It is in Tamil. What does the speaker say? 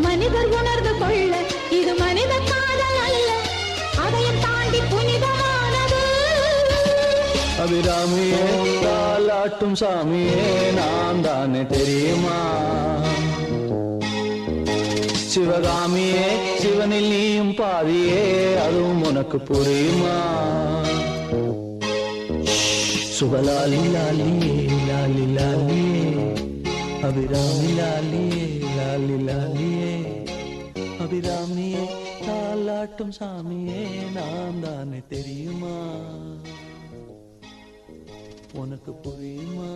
மனிதர் உணர்ந்து கொள்ள இது மனித காதல் அல்ல, அதையும் தாண்டி புனிதமானது. அபிராமியே தாலாட்டும் சாமியே நான் தானே தெரியுமா? சிவகாமியே சிவனில் நீயும் பாதியே அதுவும் உனக்கு புரியுமா? சுபலாலி லாலியே லாலி லாலியே அபிராமி லாலியே லாலி லாலியே அபிராமியே தாலாட்டும் சாமியே நான் தானே தெரியுமா? உனக்கு புரியுமா?